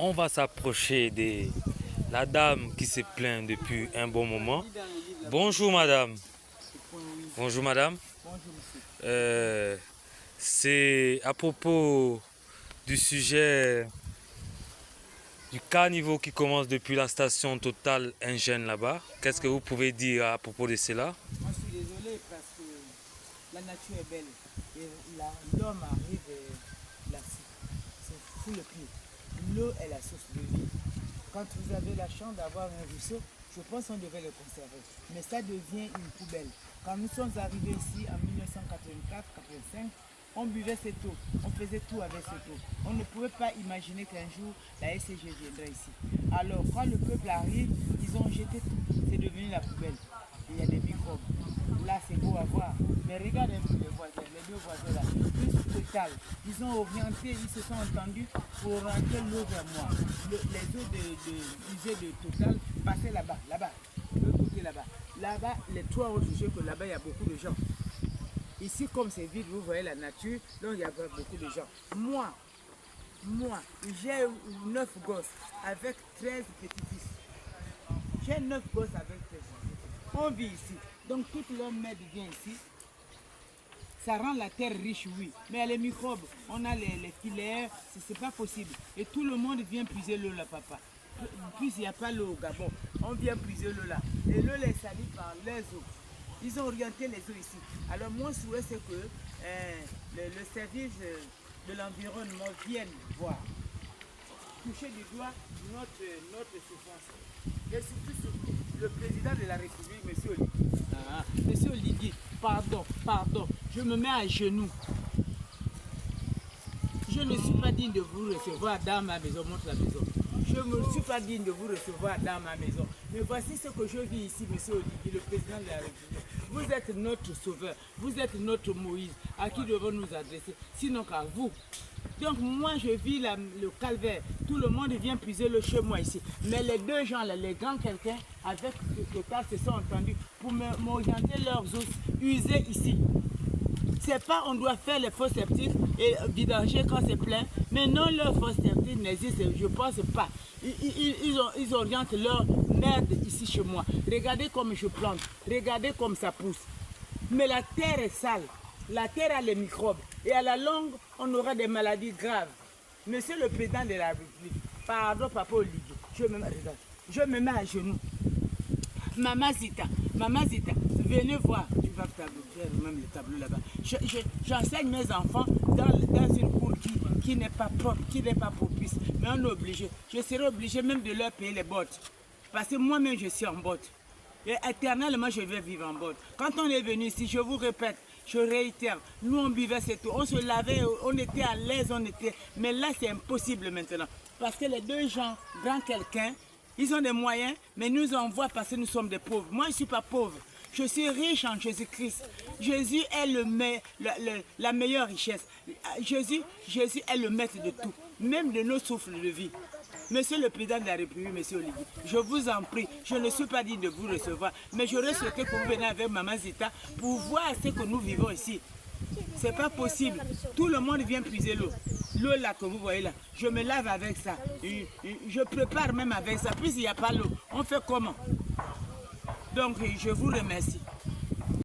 On va s'approcher de la dame qui se plaint depuis un bon moment. Bonjour madame. Bonjour madame. C'est à propos du sujet du caniveau qui commence depuis la station Total Engine là-bas. Qu'est-ce que vous pouvez dire à propos de cela? Moi je suis désolé parce que la nature est belle et l'homme arrive là, c'est fou le pied. L'eau est la source de vie. Quand vous avez la chance d'avoir un ruisseau, je pense qu'on devait le conserver. Mais ça devient une poubelle. Quand nous sommes arrivés ici en 1984-85, on buvait cette eau, on faisait tout avec cette eau. On ne pouvait pas imaginer qu'un jour la SCG viendrait ici. Alors quand le peuple arrive, ils ont jeté tout, c'est devenu la poubelle. Il y a des microbes. Là c'est beau à voir. Mais regardez un peu les voisins, les deux voisins là, plus Total. Ils ont orienté, ils se sont entendus pour orienter l'eau vers moi. Les eaux usées de Total passaient là-bas, de l'autre côté là-bas. Là-bas, les trois ont jugé que là-bas il y a beaucoup de gens. Ici, comme c'est vide, vous voyez la nature, donc il y a beaucoup de gens. Moi, j'ai 9 gosses avec 13 petits-fils. J'ai 9 gosses avec 13 petits-fils. On vit ici. Donc, toute l'homme m'aide vient ici. Ça rend la terre riche, oui. Mais il y a les microbes, on a les filets, c'est pas possible. Et tout le monde vient puiser l'eau là, papa. Puis il n'y a pas l'eau au Gabon, on vient puiser l'eau là. Et l'eau est salie par les eaux. Ils ont orienté les eaux ici. Alors mon souhait c'est que le service de l'environnement vienne voir, toucher du doigt notre souffrance. Et surtout le président de la République, M. Olivier. Monsieur Olivier, pardon, je me mets à genoux. Je ne suis pas digne de vous recevoir dans ma maison, montre la maison. Je ne suis pas digne de vous recevoir dans ma maison. Mais voici ce que je vis ici, monsieur Olivier, le président de la République. Vous êtes notre sauveur, vous êtes notre Moïse. À qui devons nous adresser? Sinon qu'à vous. Donc moi je vis le calvaire. Tout le monde vient puiser le chez moi ici. Mais les deux gens là, les grands quelqu'un avec Total se sont entendus pour m'orienter leurs os usés ici. C'est pas on doit faire les fosses septiques et vidanger quand c'est plein, mais non, leurs fosses septiques n'existent, je pense pas. Ils orientent leur merde ici chez moi. Regardez comme je plante, regardez comme ça pousse. Mais la terre est sale, la terre a les microbes et à la longue, on aura des maladies graves. Monsieur le président de la République, pardon papa Olivier, je me mets à genoux. Maman Zita, venez voir. Tu vas faire même le tableau là-bas. J'enseigne mes enfants dans une cour qui n'est pas propre, qui n'est pas propice. Mais on est obligé. Je serai obligé même de leur payer les bottes. Parce que moi-même, je suis en botte. Et éternellement, je vais vivre en botte. Quand on est venu ici, je vous répète, je réitère, nous on buvait cette eau, on se lavait, on était à l'aise, mais là c'est impossible maintenant. Parce que les deux gens, grand quelqu'un, ils ont des moyens, mais nous envoient parce que nous sommes des pauvres. Moi, je ne suis pas pauvre. Je suis riche en Jésus-Christ. Jésus est la meilleure richesse. Jésus est le maître de tout, même de nos souffles de vie. Monsieur le président de la République, monsieur Olivier, je vous en prie, je ne suis pas digne de vous recevoir, mais j'aurais souhaité que vous veniez avec Maman Zita pour voir ce que nous vivons ici. C'est pas possible. Tout le monde vient puiser l'eau. L'eau là que vous voyez là, je me lave avec ça. Je prépare même avec ça. Puis il n'y a pas l'eau, on fait comment? Donc je vous remercie.